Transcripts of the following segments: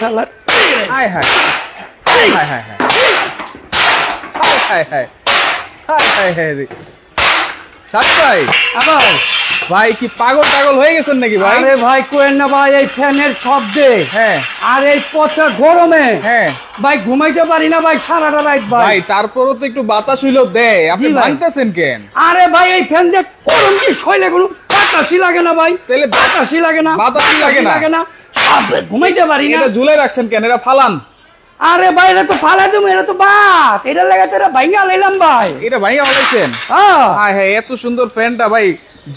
শালা হায় হায় হায় হায় হায় হায় হায় হায় হায় রে সাথী ভাই আবার ভাই কি পাগল টাগল হয়ে গেছেন নাকি ভাই? আরে ভাই কোয়েন না ভাই, এই ফ্যানের শব্দে হ্যাঁ আর এই পচা গরমে হ্যাঁ ভাই ঘুমাইতে পারি না ভাই সারাটা রাত ভাই। ভাই তারপরও তো একটু বাতাস হইলো দেয়, আপনি জি ভাই। ভাঙতেছেন কেন? আরে ভাই এই ফ্যান দিয়ে গরম কি শৈলে কোনো বাতাসই লাগে না ভাই, তাহলে বাতাসই লাগে না, বাতাসই লাগে না। সব ঘুমাইতে পারি না। এটা ঝুলাই রাখছেন কেন? এটা ফালান। আরে ভাই এটা তো ফালাই দেবো, এটা তো বাত, এটা লাগাতে এটা ভাইঙ্গা লাইলাম ভাই। এটা ভাইয়া হলাইছেন? হ্যাঁ হায় হায় এত সুন্দর ফ্যানটা ভাই,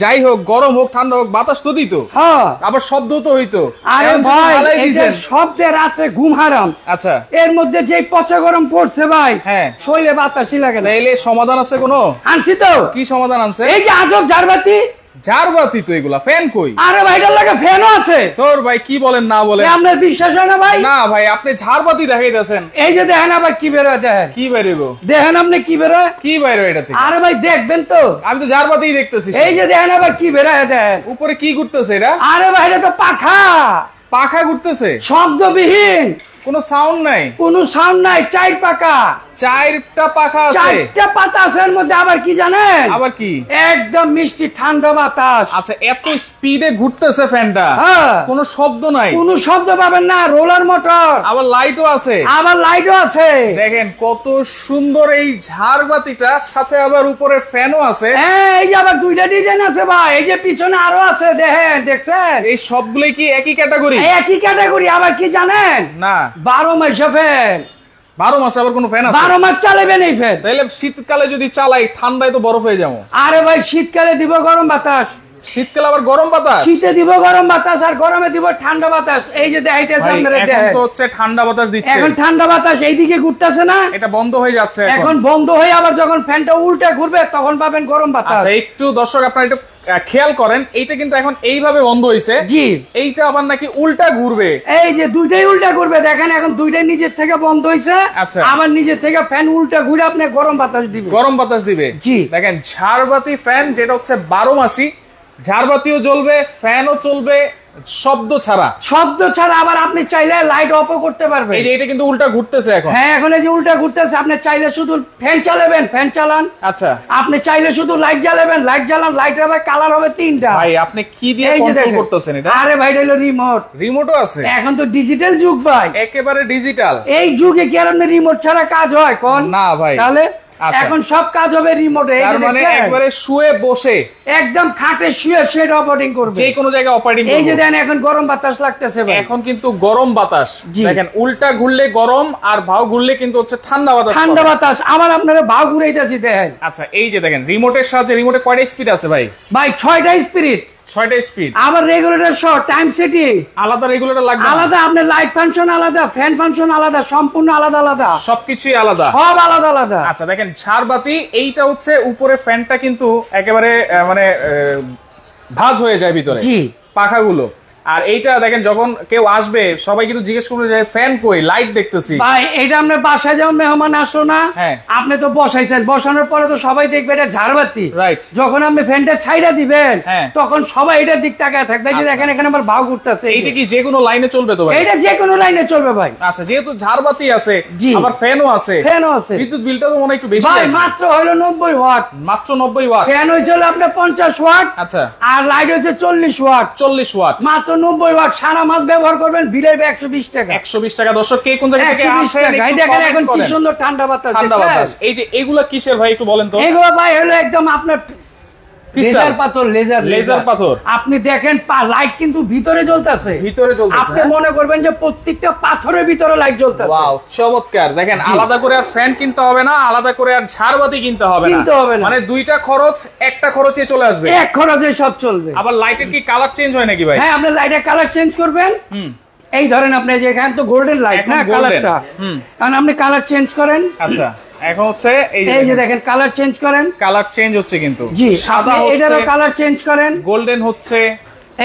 যাই হোক গরম হোক ঠান্ডা হোক বাতাস তো দিত, হ্যাঁ। আবার শব্দ তো হইতো। আরে এখন তো ভাই ফালাই এই যে দিছেন। শব্দে রাতে ঘুম হারাম, আচ্ছা এর মধ্যে যে পচা গরম পড়ছে ভাই, হ্যাঁ শৈলে বাতাসই লাগে না। তাইলে সমাধান আছে কোনো? আনছি তো, কি সমাধান আনছে? এই যে আজব ঝাড়বাতি। ঝাড়বাতি তো এগুলা, ফ্যান কই? আরে ভাই এটার লাগে ফ্যানও আছে। তোর ভাই কি বলেন না বলেন? আপনার বিশ্বাস হয় না ভাই? না ভাই আপনি ঝাড়বাতি দেখাইতেছেন। এই যে দেখেন আবার কি বেরোয়, দেখেন কি বাইরেব? দেখেন আপনি কি বেরোয়। কি বাইরে এটা থেকে? আরে ভাই দেখবেন তো, আমি তো ঝাড়বাতি দেখতেছি। এই যে দেখেন আবার কি বেরোয়, দেখেন উপরে কি ঘুরতেছে এটা? আরে ভাই এটা তো পাখা, পাখা ঘুরতেছে, শব্দবিহীন, কোনো সাউন্ড নাই, কোনো সাউন্ড নাই, চার পাকা, চারটা পাখা আছে, চারটা পাতা আছে এর মধ্যে। আবার কি জানেন? আবার কি? একদম মিষ্টি ঠান্ডা বাতাস। আচ্ছা এত স্পিডে ঘুরতেছে ফ্যানটা, হ্যাঁ কোনো শব্দ নাই, কোনো শব্দ পাবেন না, রোলার মোটর, আবার লাইটও আছে, আবার লাইটও আছে। দেখেন কত সুন্দর এই ঝাড়বাতিটা, সাথে আবার উপরে ফ্যানও আছে। হ্যাঁ এই যে আবার দুইটা ডিজাইন আছে ভাই, এই যে পিছনে আরো আছে, দেখেন দেখছেন? এই সবগুলোই কি একই ক্যাটাগরি? একই ক্যাটাগরি। আবার কি জানেন? না 12 মাস ফ্যান, 12 মাসে আবার কোনো ফ্যান আছে? 12 মাস চালাবেন এই ফ্যান। তাইলে শীতকালে যদি চালাই ঠান্ডায় তো বরফ হয়ে যাবো। আরে ভাই শীতকালে দিব গরম বাতাস, শীতকালে আবার গরম বাতাস, শীতে দিব গরম বাতাস, আর গরমে দিব ঠান্ডা বাতাস। এই যে দেখাইতেছে ভাই, আপনারা, এখন দেখেন তো হচ্ছে ঠান্ডা বাতাস দিচ্ছে, এখন ঠান্ডা বাতাস এইদিকে ঘুরতেছে না, এটা বন্ধ হয়ে যাচ্ছে এখন বন্ধ হয়ে আবার যখন ফ্যানটা উল্টা ঘুরবে তখন পাবেন গরম বাতাস। আচ্ছা একটু দর্শক আপনারা একটু খেয়াল করেন, এইটা কিন্তু এখন এইভাবে বন্ধ হয়েছে, জি এইটা আবার নাকি উল্টা ঘুরবে। এই যে দুইটাই উল্টা ঘুরবে, দেখেন এখন দুইটাই নিজের থেকে বন্ধ হয়েছে, আচ্ছা। আবার নিজের থেকে ফ্যান উল্টা ঘুরে আপনি গরম বাতাস দিবে, গরম বাতাস দিবে। জি। দেখেন ঝাড়বাতি ফ্যান যেটা হচ্ছে 12 মাসি, ঝাড়বাতিও জ্বলবে ফ্যানও চলবে শব্দ ছাড়া। শব্দ ছাড়া আবার আপনি চাইলে লাইট অফও করতে পারবেন। এই যে এটা কিন্তু উল্টা ঘুরতেছে এখন। হ্যাঁ এখন এই যে উল্টা ঘুরতেছে, আপনি চাইলে শুধু ফ্যান চালাবেন, ফ্যান চালান, আচ্ছা আপনি চাইলে শুধু লাইট জ্বালাবেন, লাইট জ্বালান, লাইট হবে কালার হবে 3টা। ভাই আপনি কি দিয়ে এই যে কন্ট্রোল দেখেন। করতেছেন এটা? আরে ভাই এটা হলো রিমোট, রিমোটও আছে, এখন তো ডিজিটাল যুগ ভাই, একেবারে ডিজিটাল। এই যুগে কি আর আপনি রিমোট ছাড়া কাজ হয় কোন? না ভাই। তাহলে আচ্ছা। এখন সব কাজ হবে রিমোটে। তার মানে একবারে শুয়ে বসে একদম খাটে শুয়ে শুয়ে অপারেটিং করবে, যে কোনো জায়গায় অপারেটিং এই যে করবে। দেন এখন গরম বাতাস লাগতেছে ভাই, এখন কিন্তু গরম বাতাস, জি। দেখেন উল্টা ঘুরলে গরম আর ভাও ঘুরলে কিন্তু হচ্ছে ঠান্ডা বাতাস। ঠান্ডা পাবেন। বাতাস। আবার আপনারা ভাও ঘুরাইতেছি দেখেন। আচ্ছা এই যে দেখেন রিমোটের সাহায্যে, রিমোটে কয়টা স্পিড আছে ভাই? ভাই 6টা স্পিরিট, 6টা স্পিড। আবার রেগুলেটর সহ টাইম সেটিং আলাদা রেগুলেটর লাগবে না? আলাদা, আপনার লাইট ফাংশন আলাদা, ফ্যান ফাংশন আলাদা, সম্পূর্ণ আলাদা আলাদা, সবকিছুই আলাদা, সব আলাদা আলাদা। আচ্ছা দেখেন ঝাড়বাতি এইটা হচ্ছে উপরে ফ্যানটা কিন্তু একেবারে মানে ভাঁজ হয়ে যায় ভিতরে, জি পাখাগুলো। আর এইটা দেখেন যখন কেউ আসবে সবাই কিন্তু জিজ্ঞেস করবে যে ফ্যান কই, লাইট দেখতেছি। ভাই এটা আপনার বাসায় যেমন মেহমান আসলো না, হ্যাঁ। আপনি তো বসাইছেন, বসানোর পরে তো সবাই দেখবে এটা ঝাড়বাতি, রাইট। যখন আপনি ফ্যানটা ছাইড়া দিবেন হ্যাঁ। তখন সবাই এটার দিক তাকায় থাকবে, এই যে দেখেন এখানে আবার ভাও ঘুরতেছে। এইটা কি যে কোনো লাইনে চলবে তো ভাই? এটা যে কোনো লাইনে চলবে ভাই। আচ্ছা যেহেতু ঝাড়বাতি আছে, জি। আবার ফ্যানও আছে, ফ্যানও আছে। বিদ্যুৎ বিলটা তো মনে হয় একটু বেশি ভাই আসবে। মাত্র হলো 90 ওয়াট, মাত্র 90 ওয়াট। ফ্যান হয়েছিল আপনার 50 ওয়াট, আচ্ছা আর লাইট হয়েছে 40 ওয়াট, 40 ওয়াট। মাত্র 90 ওয়াট। সারা মাস ব্যবহার করবেন, বিল হবে 120 টাকা। 120 টাকা। দর্শক কে কোন জায়গা থেকে 120 আসেন টাকা। এই একটু দেখেন comment এখন কি করেন। সুন্দর ঠান্ডা বাতাস, ঠান্ডা দেখছেন? বাতাস। এই যে এগুলা কিসের ভাই একটু বলেন তো? এগুলো ভাই হলো একদম আপনার লেজার পাথর, লেজার পাথর। আপনি দেখেন লাইট কিন্তু ভিতরে জ্বলতেছে, ভিতরে জ্বলতেছে। আপনি মনে করবেন যে প্রত্যেকটা পাথরের ভিতরে লাইট জ্বলতেছে। ওয়াও চমৎকার। দেখেন আলাদা করে আর ফ্যান কিনতে হবে না, আলাদা করে আর ঝাড়বাতি কিনতে হবে না, মানে দুইটা খরচ একটা খরচে চলে আসবে, এক খরচে সব চলবে। আবার লাইটের কি কালার চেঞ্জ হয় নাকি ভাই? হ্যাঁ, আপনি লাইটের কালার চেঞ্জ করবেন। এই ধরেন আপনি যে এখানে তো গোল্ডেন লাইট না কালারটা, কারণ আপনি কালার চেঞ্জ করেন। আচ্ছা এখন হচ্ছে এই যে দেখেন কালার চেঞ্জ করেন, কালার চেঞ্জ হচ্ছে কিন্তু জি সাদা এটারও হচ্ছে, কালার চেঞ্জ করেন, গোল্ডেন হচ্ছে,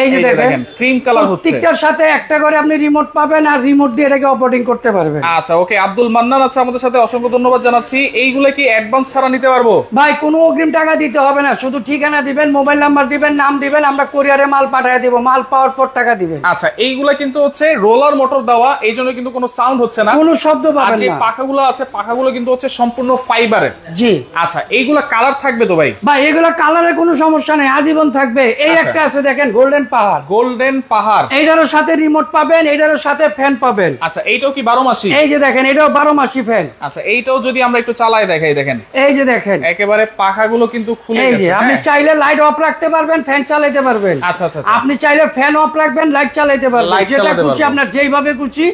এই যে দেখেন ক্রিম কালার হচ্ছে, প্রত্যেকটার সাথে একটা করে আপনি রিমোট পাবেন আর রিমোট দিয়ে এটাকে অপারেটিং করতে পারবেন। আচ্ছা ওকে, আব্দুল মান্নান আছে আমাদের সাথে, অসংখ্য ধন্যবাদ জানাচ্ছি। এইগুলা কি অ্যাডভান্স ছাড়া নিতে পারবো? ভাই কোনো অগ্রিম টাকা দিতে হবে না, শুধু ঠিকানা দিবেন, মোবাইল নাম্বার দিবেন, নাম দিবেন, আমরা কুরিয়ারে মাল পাঠিয়ে দিব, মাল পাওয়ার পর টাকা দিবেন। আচ্ছা এইগুলা কিন্তু হচ্ছে রোলার মোটর দেওয়া, এই জন্য কিন্তু কোনো সাউন্ড হচ্ছে না, কোনো শব্দ পাবেন না। যে পাখাগুলো আছে পাখাগুলো কিন্তু হচ্ছে সম্পূর্ণ ফাইবারের। জি আচ্ছা এইগুলা কালার থাকবে তো ভাই? ভাই এগুলো কালারের কোনো সমস্যা নেই, আজীবন থাকবে। এই একটা আছে দেখেন গোল্ডেন পাহাড়, গোল্ডেন পাহাড়, এইটারও সাথে রিমোট পাবেন, এইটারও সাথে ফ্যান পাবেন। আচ্ছা এইটাও কি 12 মাসি? এই যে দেখেন এটাও 12 মাসি ফ্যান। আচ্ছা এইটাও যদি আমরা একটু চালাই দেখাই, দেখেন এই যে দেখেন একেবারে পাখাগুলো কিন্তু খুলে এই গেছে। যে আপনি চাইলে লাইট অফ রাখতে পারবেন, ফ্যান চালাতে পারবেন। আচ্ছা আচ্ছা, আপনি চাইলে ফ্যান অফ রাখবেন, লাইট চালাতে পারবেন, লাইট যেটা চালাতে খুশি পারবেন। আপনার যেইভাবে খুশি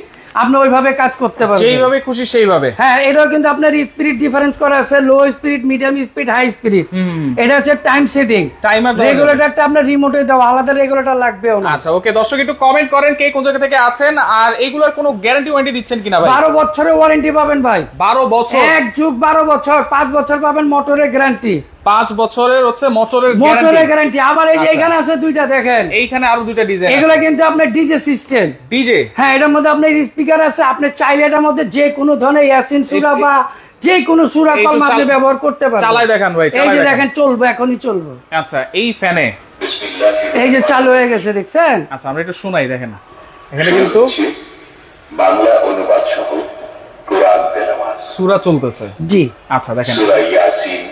আপনি ওইভাবে কাজ করতে পারবেন, যেইভাবে খুশি সেইভাবে। হ্যাঁ এটাও কিন্তু আপনার স্পিড ডিফারেন্স করা আছে, low speed, medium speed, high speed. এটা হচ্ছে টাইম সেটিং, টাইমার রেগুলেটরটা আপনার রিমোটে দেওয়া, আলাদা রেগুলেটর লাগবেও না। আচ্ছা ওকে, দর্শক একটু কমেন্ট করেন কে কোন জায়গা থেকে আছেন, আর এগুলোর কোনো গ্যারান্টি ওয়ারেন্টি দিচ্ছেন কিনা ভাই? 12 বছরের ওয়ারেন্টি পাবেন ভাই। 12 বছর, এক যুগ 12 বছর, 5 বছর পাবেন মোটরের গ্যারান্টি, 5 বছরের হচ্ছে মোটরের গ্যারান্টি। আবার এই যে এখানে আছে দুইটা দেখেন, এইখানে আরো দুইটা ডিজাইন, এগুলো কিন্তু আপনার ডিজে সিস্টেম। ডিজে, হ্যাঁ এটার মধ্যে আপনার স্পিকার আছে, আপনি চাইলে এটার মধ্যে যে কোনো ধরনের ইয়াসিন সূরা বা যে কোনো সূরা কলম আপনি ব্যবহার করতে পারবেন। চালাই দেখান ভাই, এই যে দেখেন চলবে, এখনই চলবে। আচ্ছা এই ফ্যানে এই যে চালু হয়ে গেছে দেখছেন। আচ্ছা আমরা একটু শোনাই, দেখেন এখানে কিন্তু বাংলা অনুবাদ সহ কোরআন তেলাওয়াত সূরা চলতেছে। জি আচ্ছা দেখেন সূরা ইয়াসিন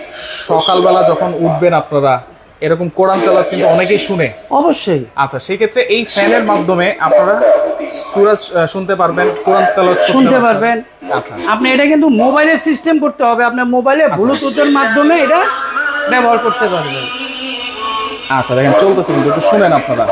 সকালবেলা যখন উঠবেন আপনারা এরকম কোরআন তেলাওয়াত কিন্তু অনেকেই শুনে। অবশ্যই। আচ্ছা সেই ক্ষেত্রে এই ফ্যানের মাধ্যমে আপনারা সূরা শুনতে পারবেন, কোরআন তেলাওয়াত শুনতে পারবেন। আচ্ছা আপনি এটা কিন্তু মোবাইলের সিস্টেম করতে হবে, আপনার মোবাইলে ব্লুটুথের মাধ্যমে এটা ব্যবহার করতে পারবেন। আচ্ছা দেখেন চলতেছে কিন্তু, একটু শুনেন আপনারা।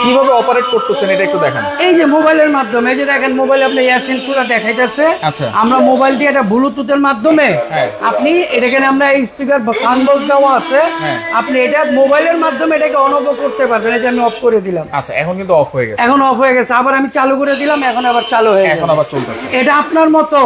কিভাবে অপারেট করতেছেন এটা একটু দেখেন। এই যে মোবাইলের মাধ্যমে, এই যে দেখেন মোবাইলে আপনি ইয়াসিন সূরা দেখাইতেছে। আচ্ছা আমরা মোবাইল দিয়ে এটা ব্লুটুথের মাধ্যমে আপনি এটাকে, আমরা এই স্পিকার সাউন্ড বক্স দেওয়া আছে, আপনি এটা মোবাইলের মাধ্যমে এটাকে অন অফ করতে পারবেন। এটা আমি অফ করে দিলাম। আচ্ছা এখন কিন্তু অফ হয়ে গেছে, এখন অফ হয়ে গেছে, আবার আমি চালু করে দিলাম, এখন আবার চালু হয়ে গেছে, এখন আবার চলতেছে। এটা আপনার মতো,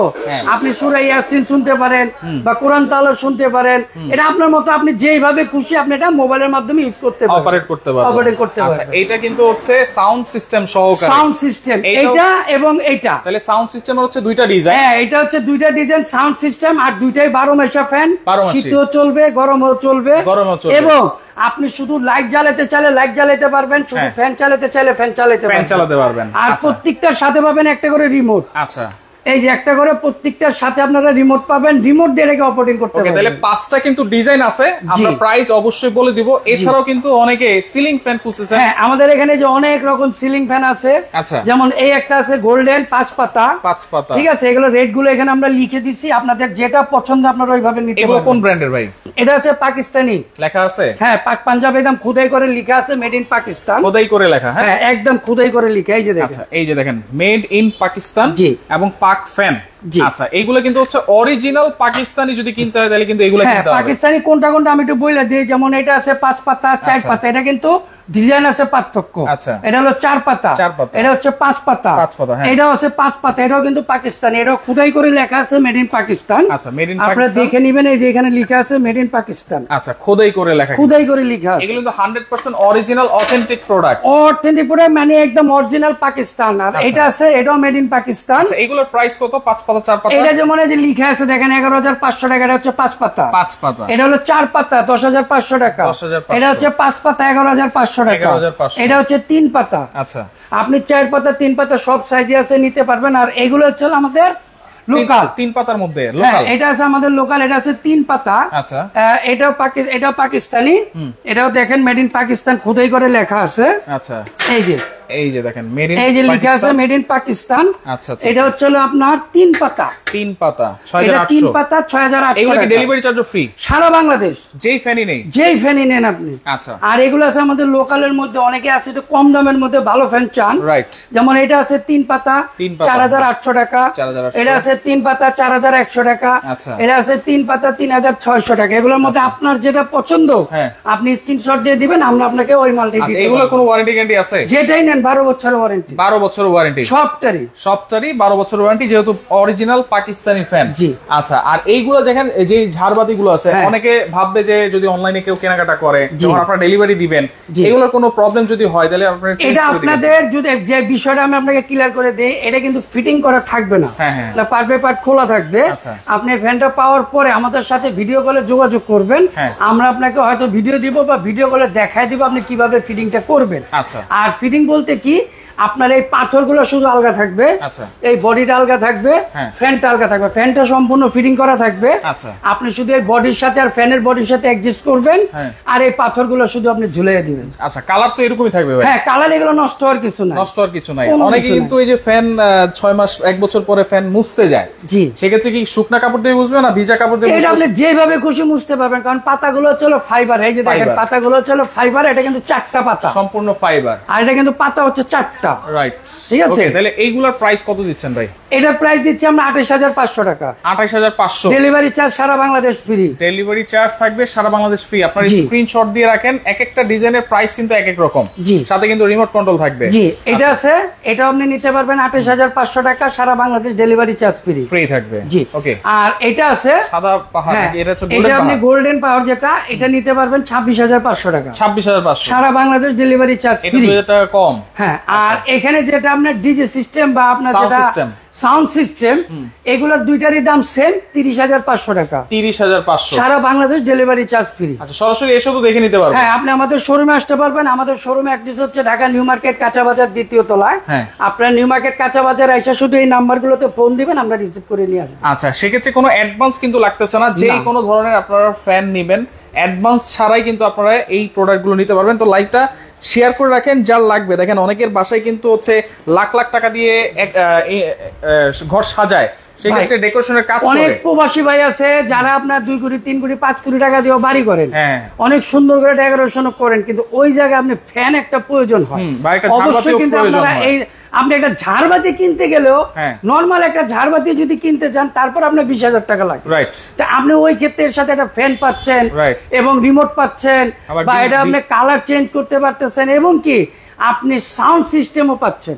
আপনি সূরা ইয়াসিন শুনতে পারেন বা কোরআন তেলাওয়াত শুনতে পারেন, এটা আপনার মতো, আপনি যেইভাবে খুশি আপনি এটা মোবাইলের মাধ্যমে ইউজ করতে পারবেন, অপারেট করতে পারবেন, অপারেট করতে আচ্ছা পারবেন। এটা কিন্তু হচ্ছে সাউন্ড সিস্টেম সহকারে, সাউন্ড সিস্টেম এটা এবং এটা। তাহলে সাউন্ড সিস্টেমের হচ্ছে দুইটা ডিজাইন। হ্যাঁ এটা হচ্ছে দুইটা ডিজাইন সাউন্ড সিস্টেম, আর দুইটাই 12 মাসা ফ্যান, 12 মাসি। শীতও চলবে, গরমও চলবে, গরমও চলবে। এবং আপনি শুধু লাইট জ্বালাতে চাইলে লাইট জ্বালাতে পারবেন, শুধু ফ্যান চালাতে চাইলে ফ্যান চালাতে পারবেন। আর আচ্ছা। প্রত্যেকটার সাথে পাবেন একটা করে রিমোট। আচ্ছা এই যে একটা করে প্রত্যেকটার সাথে আপনারা রিমোট পাবেন, রিমোট দিয়ে এটাকে অপারেটিং করতে ওকে, তাহলে পারবেন। 5টা কিন্তু ডিজাইন আছে, আমরা প্রাইস অবশ্যই বলে দিব। এছাড়াও কিন্তু অনেকে সিলিং ফ্যান খুঁজছেন। হ্যাঁ আমাদের এখানে যে অনেক রকম সিলিং ফ্যান আছে। আচ্ছা যেমন এই একটা আছে গোল্ডেন 5 পাতা, 5 পাতা, ঠিক আছে, এগুলো রেট গুলো এখানে আমরা লিখে দিচ্ছি, আপনাদের যেটা পছন্দ আপনারা ওইভাবে নিতে এগুলো পারবেন। কোন ব্র্যান্ডের ভাই? এটা আছে পাকিস্তানি লেখা আছে? হ্যাঁ পাক পাঞ্জাব একদম খুদাই করে লেখা আছে, মেড ইন পাকিস্তান, খোদাই করে লেখা। হ্যাঁ হ্যাঁ একদম খুদাই করে লেখা। এই যে দেখেন, আচ্ছা এই যে দেখেন মেড ইন পাকিস্তান জি। এবং পাক ফ্যান। জি। আচ্ছা এইগুলো কিন্তু হচ্ছে অরিজিনাল পাকিস্তানি, যদি কিনতে হয় তাহলে কিন্তু এগুলো হ্যাঁ কিনতে হবে। পাকিস্তানি কোনটা কোনটা আমি একটু বলে দিই। যেমন এটা আছে 5 পাতা, 4 পাতা, এটা কিন্তু ডিজাইন আছে পার্থক্য। আচ্ছা। এটা হলো 4 পাতা, 4 পাতা। এটা হচ্ছে 5 পাতা, 5 পাতা, হ্যাঁ। এটা হচ্ছে 5 পাতা, এটাও কিন্তু পাকিস্তানি, এটাও খুদাই করে লেখা আছে মেড ইন পাকিস্তান। আচ্ছা মেড ইন আপনারা পাকিস্তান, দেখে নেবেন, এই যে এখানে লেখা আছে মেড ইন পাকিস্তান। আচ্ছা খোদাই করে লেখা, খুদাই করে লেখা আছে। এগুলো কিন্তু 100% অরিজিনাল অথেন্টিক প্রোডাক্ট। অথেন্টিক পুরো মানে একদম অরিজিনাল পাকিস্তান। আর এটা আছে, এটাও মেড ইন পাকিস্তান। আচ্ছা এগুলোর প্রাইস কত? 5 পাতা 4 পাতা? এটা যেমন এই যে লেখা আছে দেখেন 11,500 টাকা, এটা হচ্ছে 5 পাতা। 5 পাতা। এটা হলো 4 পাতা 10,500 টাকা। 10,500 এটা হচ্ছে 5 পাতা 11,500 টাকা। 11,500 এটা হচ্ছে 3 পাতা। আচ্ছা আপনি 4 পাতা 3 পাতা সব সাইজে আছে, নিতে পারবেন। আর এগুলো হচ্ছে আমাদের লোকাল 3 পাতার মধ্যে হ্যাঁ, লোকাল। এটা আছে আমাদের লোকাল, এটা আছে 3 পাতা। আচ্ছা এটাও পাকিস্তানি, এটাও দেখেন মেড ইন পাকিস্তান খুদাই করে লেখা আছে। আচ্ছা এই যে দেখেন মেড ইন, এই যে লেখা আছে মেড ইন পাকিস্তান। আচ্ছা আচ্ছা এটা হচ্ছে হলো আপনার 3 পাতা, 3 পাতা এটা 3 6800। পাতা 6,800 এগুলো কি টাকা। ডেলিভারি চার্জও ফ্রি সারা বাংলাদেশ, যেই ফ্যানই নেই? যেই ফ্যানই নেন আপনি। আচ্ছা আর এগুলো আছে আমাদের লোকালের মধ্যে, অনেকে আছে একটু কম দামের মধ্যে ভালো ফ্যান চান। রাইট। যেমন এটা আছে 3 পাতা 4,800 টাকা, 4,800 এটা আছে 3 পাতা 4,100 টাকা, আচ্ছা। এটা আছে 3 পাতা 3,600 টাকা। এগুলোর মধ্যে আপনার যেটা পছন্দ হ্যাঁ। আপনি স্ক্রিনশট দিয়ে দিবেন, আমরা আপনাকে ওই মালটাই আচ্ছা দিতে এগুলোর পারবো। কোনো ওয়ারেন্টি গ্যারান্টি আছে? যেটাই নেন নেন 12 বছরের ওয়ারেন্টি। 12 বছরের ওয়ারেন্টি সবটারই 12 বছরের ওয়ারেন্টি, যেহেতু অরিজিনাল পাকিস্তানি ফ্যান। জি। আচ্ছা, আর এইগুলো যেখানে যে ঝাড়বাতি গুলো আছে, অনেকে ভাববে যে যদি অনলাইনে কেউ কেনাকাটা করে, যখন আপনারা ডেলিভারি দিবেন, এগুলোর কোনো প্রবলেম যদি হয় তাহলে আপনারা এটা আপনাদের যদি যে বিষয়টা আমি আপনাকে ক্লিয়ার করে দেই, এটা কিন্তু ফিটিং করা থাকবে না, পার্ট বাই পার্ট খোলা থাকবে। আপনি ফ্যানটা পাওয়ার পরে আমাদের সাথে ভিডিও কলে যোগাযোগ করবেন, আমরা আপনাকে হয়তো ভিডিও দিব বা ভিডিও কলে দেখায় দিব আপনি কিভাবে ফিটিংটা করবেন। আর ফিটিং বলতে কি, আপনার এই পাথরগুলো শুধু আলগা থাকবে, এই বডিটা আলগা থাকবে, ফ্যানটা আলগা থাকবে, ফ্যানটা সম্পূর্ণ ফিটিং করা থাকবে। আপনি শুধু এই বডির সাথে আর ফ্যানের বডির সাথে অ্যাডজাস্ট করবেন, আর এই পাথরগুলো শুধু আপনি ঝুলিয়ে দিবেন। আচ্ছা, কালার তো এরকমই থাকবে ভাই? হ্যাঁ, কালার এগুলো নষ্ট হওয়ার কিছু নাই, নষ্ট হওয়ার কিছু নাই। অনেকে কিন্তু এই যে ফ্যান 6 মাস 1 বছর পরে ফ্যান মুছতে যায়, জি, সেক্ষেত্রে কি শুকনা কাপড় দিয়ে মুছবে না ভিজা কাপড় দিয়ে? এটা আপনি যেভাবে খুশি মুছতে পারবেন, কারণ পাতাগুলো হলো ফাইবার। এই যে দেখেন পাতাগুলো হলো ফাইবার, এটা কিন্তু 4টা পাতা, সম্পূর্ণ ফাইবার, আর এটা কিন্তু পাতা হচ্ছে 4টা। রাইট, ঠিক আছে। তাহলে এইগুলোর প্রাইস কত দিচ্ছেন ভাই? এটার প্রাইস দিচ্ছি আমরা 28500 টাকা। 28500। ডেলিভারি চার্জ সারা বাংলাদেশ ফ্রি। ডেলিভারি চার্জ থাকবে সারা বাংলাদেশ ফ্রি। আপনার স্ক্রিনশট দিয়ে রাখেন, এক একটা ডিজাইনের প্রাইস কিন্তু এক এক রকম, সাথে কিন্তু রিমোট কন্ট্রোল থাকবে। জি, এটা আছে, এটা আপনি নিতে পারবেন 28500 টাকা, সারা বাংলাদেশ ডেলিভারি চার্জ ফ্রি থাকবে। জি, ওকে। আর এটা আছে সাদা পাহাড়, এটা হচ্ছে গোল্ডেন পাহাড়। আপনি গোল্ডেন পাহাড় যেটা, এটা নিতে পারবেন 26500 টাকা। 26500, সারা বাংলাদেশ ডেলিভারি চার্জ ফ্রি। এটা 2000 টাকা কম। হ্যাঁ, আর এখানে যেটা আপনার ডিজে সিস্টেম বা আপনার যেটা সাউন্ড সিস্টেম, এগুলোর দুইটারই দাম সেম, 30500 টাকা। 30500, সারা বাংলাদেশ ডেলিভারি চার্জ ফ্রি। আচ্ছা, সরাসরি এসে তো দেখে নিতে পারবেন। হ্যাঁ, আপনি আমাদের শোরুমে আসতে পারবেন। আমাদের শোরুমে অ্যাড্রেস হচ্ছে ঢাকা নিউ মার্কেট কাঁচা বাজার 2য় তলায়। আপনার নিউ মার্কেট কাঁচা বাজার এসে শুধু এই নাম্বারগুলোতে ফোন দিবেন, আমরা রিসিভ করে নিয়ে আসবো। আচ্ছা, সেক্ষেত্রে কোনো অ্যাডভান্স কিন্তু লাগতেছে না, যে কোনো ধরনের আপনারা ফ্যান নেবেন অ্যাডভান্স ছাড়াই কিন্তু আপনারা এই প্রোডাক্টগুলো নিতে পারবেন। তো লাইকটা শেয়ার করে রাখেন যার লাগবে। দেখেন অনেকের বাসায় কিন্তু হচ্ছে লাখ লাখ টাকা দিয়ে ঘর সাজায়, সেক্ষেত্রে ডেকোরেশনের কাজ করে। অনেক প্রবাসী ভাই আছে যারা আপনার 2 কোটি 3 কোটি 5 কোটি টাকা দিয়ে বাড়ি করেন, অনেক সুন্দর করে ডেকোরেশন করেন, কিন্তু ওই জায়গায় আপনি ফ্যান একটা প্রয়োজন হয় অবশ্যই। কিন্তু আপনারা এই আপনি একটা ঝাড়বাতি কিনতে গেলেও নরমাল একটা ঝাড়বাতি যদি কিনতে চান, তারপর আপনার 20000 টাকা লাগবে। তা আপনি ওই ক্ষেত্রে এর সাথে একটা ফ্যান পাচ্ছেন এবং রিমোট পাচ্ছেন, বা এটা আপনি কালার চেঞ্জ করতে পারতেছেন, এবং কি আপনি সাউন্ড সিস্টেমও পাচ্ছেন।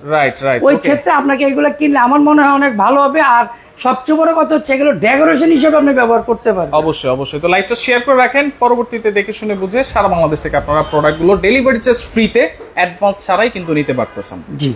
ওই ক্ষেত্রে আপনাকে এগুলো কিনলে আমার মনে হয় অনেক ভালো হবে। আর সবচেয়ে বড় কথা হচ্ছে এগুলো ডেকোরেশন হিসেবে আপনি ব্যবহার করতে পারেন। অবশ্যই অবশ্যই। তো লাইভটা শেয়ার করে রাখেন, পরবর্তীতে দেখে শুনে বুঝে সারা বাংলাদেশ থেকে আপনারা প্রোডাক্টগুলো ডেলিভারি চার্জ ফ্রিতে অ্যাডভান্স ছাড়াই কিন্তু নিতে পারতেছেন। জি।